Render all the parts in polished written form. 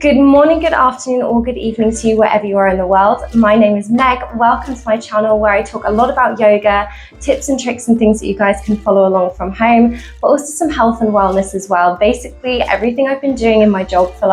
Good morning, good afternoon, or good evening to you wherever you are in the world. My name is Meg. Welcome to my channel where I talk a lot about yoga, tips and tricks and things that you guys can follow along from home, but also some health and wellness as well. Basically, everything I've been doing in my job for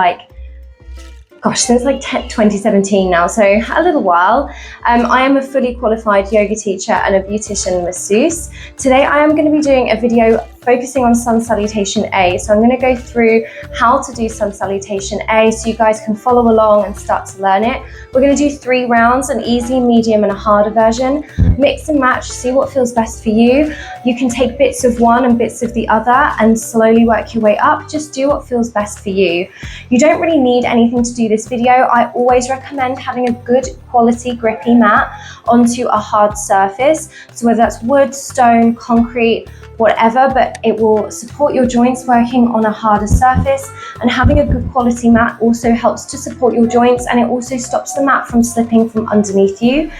since 2017 now, so a little while. I am a fully qualified yoga teacher and a beautician masseuse. Today I am going to be doing a video focusing on sun salutation A. So I'm going to go through how to do sun salutation A so you guys can follow along and start to learn it. We're going to do 3 rounds, an easy, medium and a harder version. Mix and match, see what feels best for you. You can take bits of one and bits of the other and slowly work your way up. Just do what feels best for you. You don't really need anything to do this video. I always recommend having a good quality grippy mat onto a hard surface. So whether that's wood, stone, concrete, whatever, but it will support your joints working on a harder surface, and having a good quality mat also helps to support your joints, and it also stops the mat from slipping from underneath you.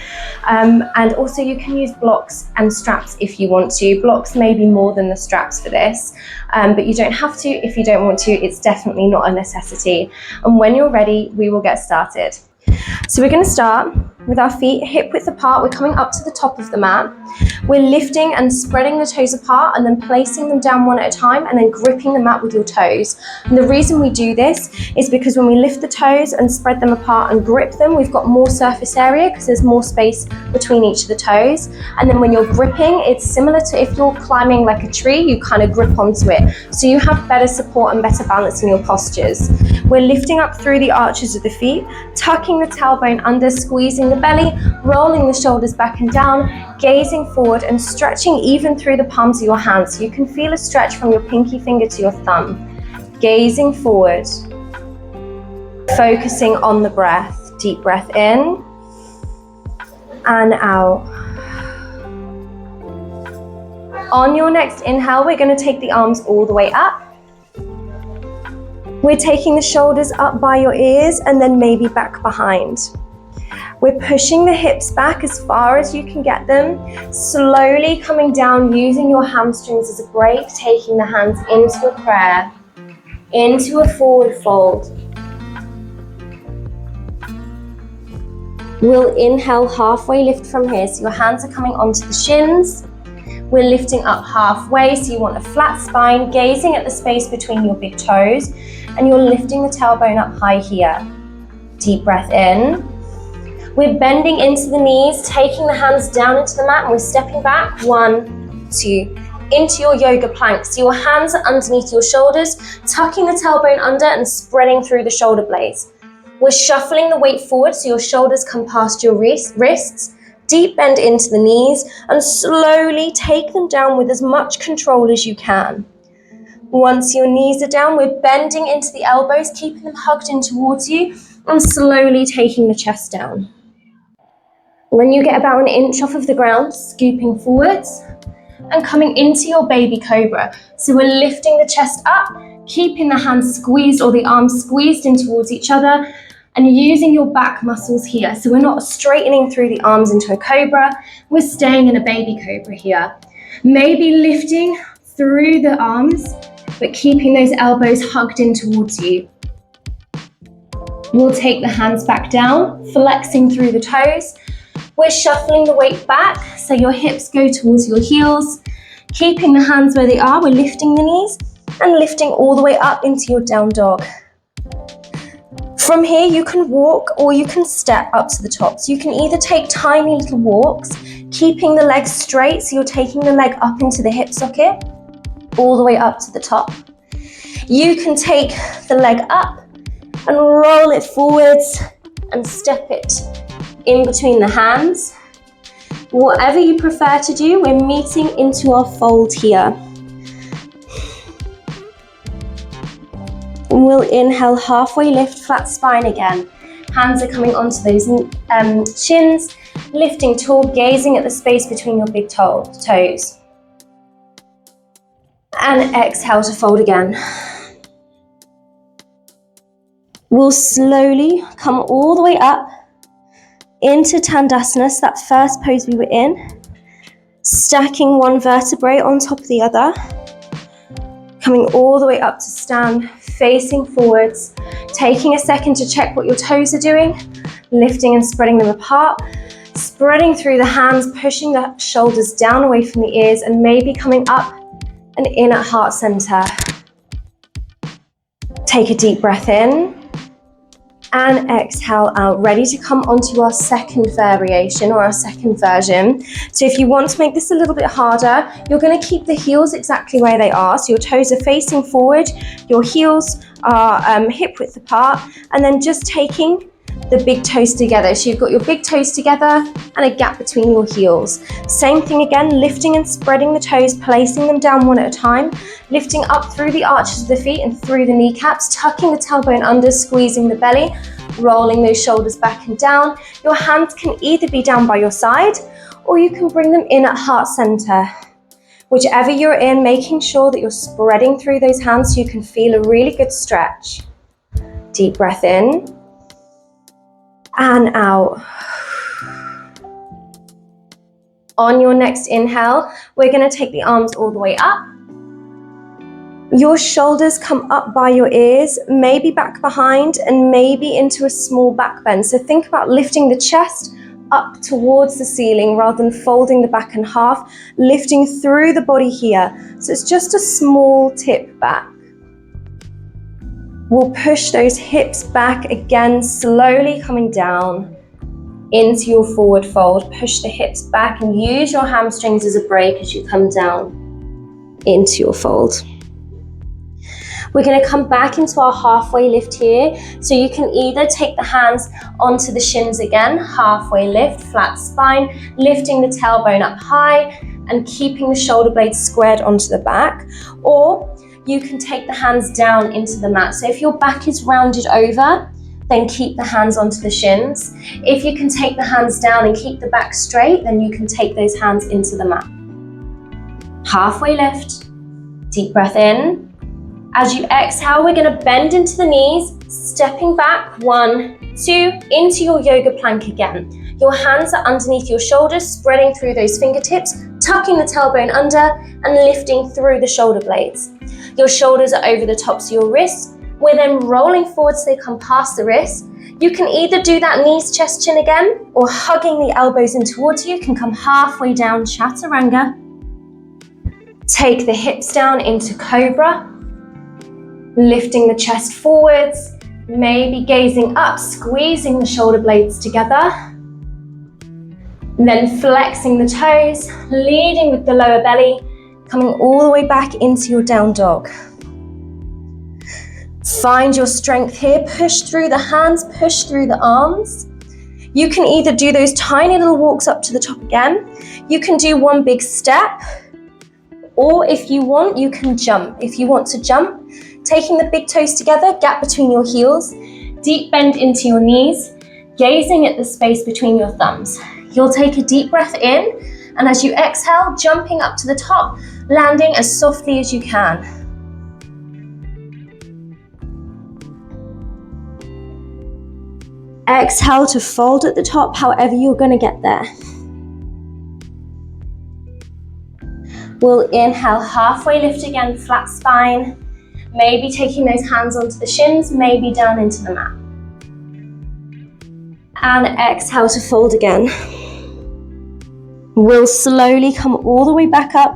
And also you can use blocks and straps if you want to. Blocks may be more than the straps for this, but you don't have to if you don't want to. It's definitely not a necessity. And when you're ready, we will get started. So we're going to start with our feet hip width apart. We're coming up to the top of the mat. We're lifting and spreading the toes apart and then placing them down one at a time and then gripping the mat with your toes. And the reason we do this is because when we lift the toes and spread them apart and grip them, we've got more surface area because there's more space between each of the toes. And then when you're gripping, it's similar to if you're climbing like a tree, you kind of grip onto it. So you have better support and better balance in your postures. We're lifting up through the arches of the feet, tucking the tailbone under, squeezing the belly, rolling the shoulders back and down, gazing forward and stretching even through the palms of your hands. So you can feel a stretch from your pinky finger to your thumb. Gazing forward, focusing on the breath. Deep breath in and out. On your next inhale, we're going to take the arms all the way up. We're taking the shoulders up by your ears and then maybe back behind. We're pushing the hips back as far as you can get them, slowly coming down using your hamstrings as a brake, taking the hands into a prayer, into a forward fold. We'll inhale, halfway lift from here, so your hands are coming onto the shins. We're lifting up halfway, so you want a flat spine, gazing at the space between your big toes, and you're lifting the tailbone up high here. Deep breath in. We're bending into the knees, taking the hands down into the mat, and we're stepping back, 1, 2, into your yoga plank. So your hands are underneath your shoulders, tucking the tailbone under and spreading through the shoulder blades. We're shuffling the weight forward so your shoulders come past your wrists. Deep bend into the knees and slowly take them down with as much control as you can. Once your knees are down, we're bending into the elbows, keeping them hugged in towards you and slowly taking the chest down. When you get about an inch off of the ground, scooping forwards and coming into your baby cobra. So we're lifting the chest up, keeping the hands squeezed or the arms squeezed in towards each other, and using your back muscles here. So we're not straightening through the arms into a cobra, we're staying in a baby cobra here. Maybe lifting through the arms, but keeping those elbows hugged in towards you. We'll take the hands back down, flexing through the toes. We're shuffling the weight back, so your hips go towards your heels. Keeping the hands where they are, we're lifting the knees and lifting all the way up into your down dog. From here, you can walk or you can step up to the top. So you can either take tiny little walks, keeping the legs straight, so you're taking the leg up into the hip socket, all the way up to the top. You can take the leg up and roll it forwards and step it in between the hands. Whatever you prefer to do, we're meeting into our fold here. And we'll inhale, halfway lift, flat spine again. Hands are coming onto those shins, lifting tall, gazing at the space between your big toes. And exhale to fold again. We'll slowly come all the way up into Tandasana, so that first pose we were in, stacking one vertebrae on top of the other, coming all the way up to stand, facing forwards, Taking a second to check what your toes are doing, lifting and spreading them apart, spreading through the hands, pushing the shoulders down away from the ears, and maybe coming up and in at heart center. Take a deep breath in and exhale out, ready to come onto our second variation or our second version. So if you want to make this a little bit harder, you're going to keep the heels exactly where they are. So your toes are facing forward, your heels are hip width apart, and then just taking the big toes together. So you've got your big toes together and a gap between your heels. Same thing again, lifting and spreading the toes, placing them down one at a time, lifting up through the arches of the feet and through the kneecaps, tucking the tailbone under, squeezing the belly, rolling those shoulders back and down. Your hands can either be down by your side or you can bring them in at heart center. Whichever you're in, making sure that you're spreading through those hands so you can feel a really good stretch. Deep breath in and out. On your next inhale, we're going to take the arms all the way up. Your shoulders come up by your ears, maybe back behind, and maybe into a small back bend. So think about lifting the chest up towards the ceiling rather than folding the back in half, lifting through the body here. So it's just a small tip back. We'll push those hips back again, slowly coming down into your forward fold. Push the hips back and use your hamstrings as a brake as you come down into your fold. We're going to come back into our halfway lift here. So you can either take the hands onto the shins again, halfway lift, flat spine, lifting the tailbone up high and keeping the shoulder blades squared onto the back, or you can take the hands down into the mat. So if your back is rounded over, then keep the hands onto the shins. If you can take the hands down and keep the back straight, then you can take those hands into the mat. Halfway lift, deep breath in. As you exhale, we're going to bend into the knees, stepping back, 1, 2, into your yoga plank again. Your hands are underneath your shoulders, spreading through those fingertips, tucking the tailbone under and lifting through the shoulder blades. Your shoulders are over the tops of your wrists. We're then rolling forward so they come past the wrists. You can either do that knees, chest, chin again, or hugging the elbows in towards you. You can come halfway down, chaturanga. Take the hips down into cobra, lifting the chest forwards, maybe gazing up, squeezing the shoulder blades together. Then flexing the toes, leading with the lower belly, coming all the way back into your down dog. Find your strength here, push through the hands, push through the arms. You can either do those tiny little walks up to the top again, you can do one big step, or if you want, you can jump. If you want to jump, taking the big toes together, gap between your heels, deep bend into your knees, gazing at the space between your thumbs. You'll take a deep breath in, and as you exhale, jumping up to the top, landing as softly as you can. Exhale to fold at the top, however you're going to get there. We'll inhale, halfway lift again, flat spine. Maybe taking those hands onto the shins, maybe down into the mat. And exhale to fold again. We'll slowly come all the way back up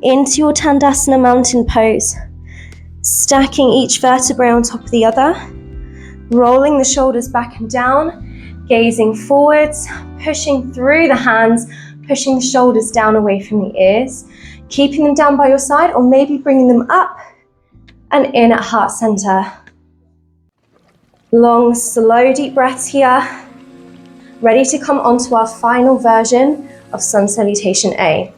into your Tandasana mountain pose. Stacking each vertebrae on top of the other. Rolling the shoulders back and down, gazing forwards, pushing through the hands, pushing the shoulders down away from the ears, keeping them down by your side or maybe bringing them up and in at heart center. Long, slow, deep breaths here. Ready to come onto our final version of Sun Salutation A.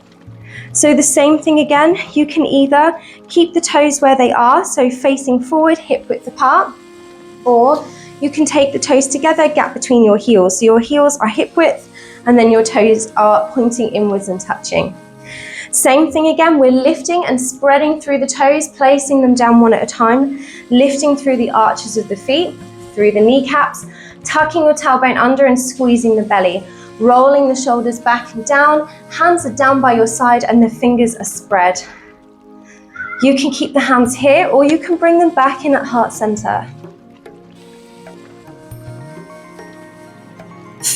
So the same thing again, you can either keep the toes where they are, so facing forward, hip width apart, or you can take the toes together, gap between your heels. So your heels are hip width and then your toes are pointing inwards and touching. Same thing again, we're lifting and spreading through the toes, placing them down one at a time, lifting through the arches of the feet, through the kneecaps, tucking your tailbone under and squeezing the belly, rolling the shoulders back and down, hands are down by your side and the fingers are spread. You can keep the hands here or you can bring them back in at heart center.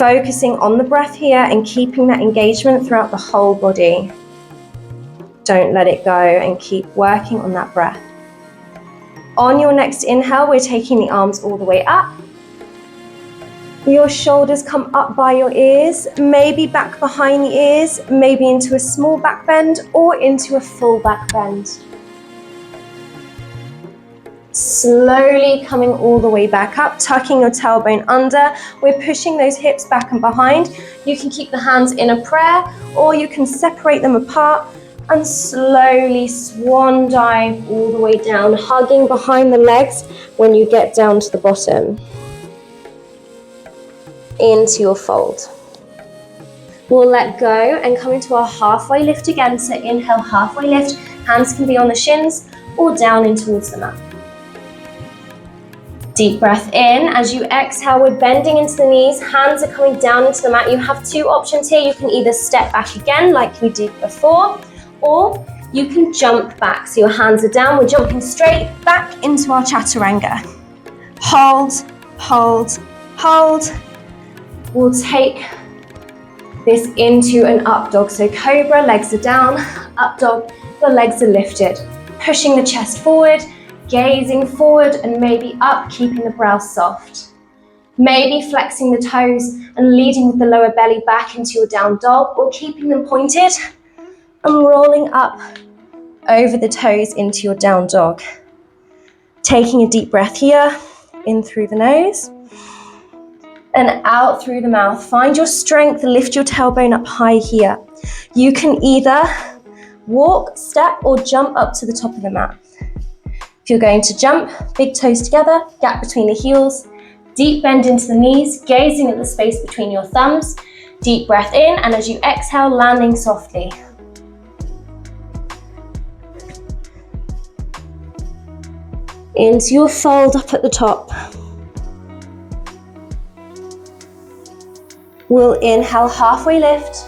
Focusing on the breath here and keeping that engagement throughout the whole body. Don't let it go and keep working on that breath. On your next inhale, we're taking the arms all the way up. Your shoulders come up by your ears, maybe back behind the ears, maybe into a small back bend or into a full back bend. Slowly coming all the way back up, tucking your tailbone under. We're pushing those hips back and behind. You can keep the hands in a prayer or you can separate them apart and slowly swan dive all the way down, hugging behind the legs when you get down to the bottom. Into your fold. We'll let go and come into our halfway lift again. So inhale, halfway lift. Hands can be on the shins or down in towards the mat. Deep breath in. As you exhale, we're bending into the knees. Hands are coming down into the mat. You have two options here. You can either step back again like we did before, or you can jump back. So your hands are down. We're jumping straight back into our chaturanga. Hold, hold, hold. We'll take this into an up dog. So cobra, legs are down, up dog, the legs are lifted. Pushing the chest forward, gazing forward and maybe up, keeping the brow soft. Maybe flexing the toes and leading with the lower belly back into your down dog, or keeping them pointed and rolling up over the toes into your down dog. Taking a deep breath here, in through the nose and out through the mouth. Find your strength, lift your tailbone up high here. You can either walk, step or jump up to the top of the mat. If you're going to jump, big toes together, gap between the heels, deep bend into the knees, gazing at the space between your thumbs. Deep breath in, and as you exhale, landing softly. Into your fold up at the top. We'll inhale, halfway lift,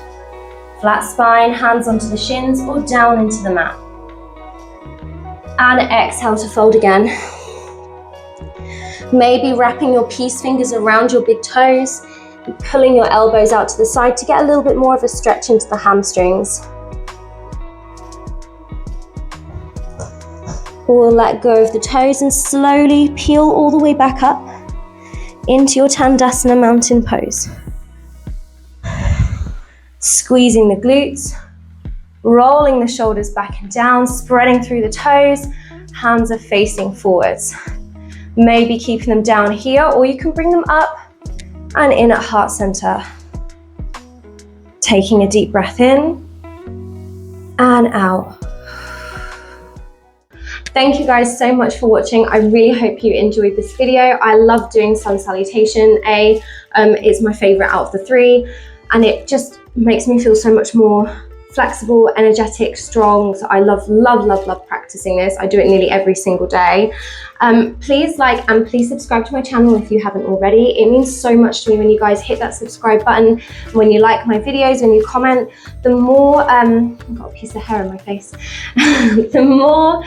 flat spine, hands onto the shins or down into the mat. And exhale to fold again. Maybe wrapping your peace fingers around your big toes and pulling your elbows out to the side to get a little bit more of a stretch into the hamstrings. We'll let go of the toes and slowly peel all the way back up into your Tandasana mountain pose. Squeezing the glutes, rolling the shoulders back and down, spreading through the toes, hands are facing forwards. Maybe keeping them down here, or you can bring them up and in at heart center. Taking a deep breath in and out. Thank you guys so much for watching. I really hope you enjoyed this video. I love doing sun salutation. It's my favorite out of the three, and it just makes me feel so much more flexible, energetic, strong. So I love practicing this. I do it nearly every single day. Please like and please subscribe to my channel if you haven't already. It means so much to me when you guys hit that subscribe button, when you like my videos, when you comment. The more, I've got a piece of hair on my face. The more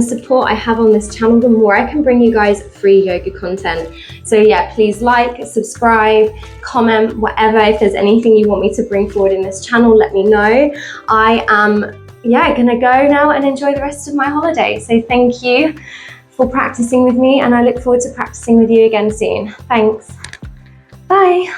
support I have on this channel, the more I can bring you guys free yoga content. So yeah, please like, subscribe, comment, whatever. If there's anything you want me to bring forward in this channel, let me know. I am gonna go now and enjoy the rest of my holiday. So thank you for practicing with me, and I look forward to practicing with you again soon. Thanks. Bye.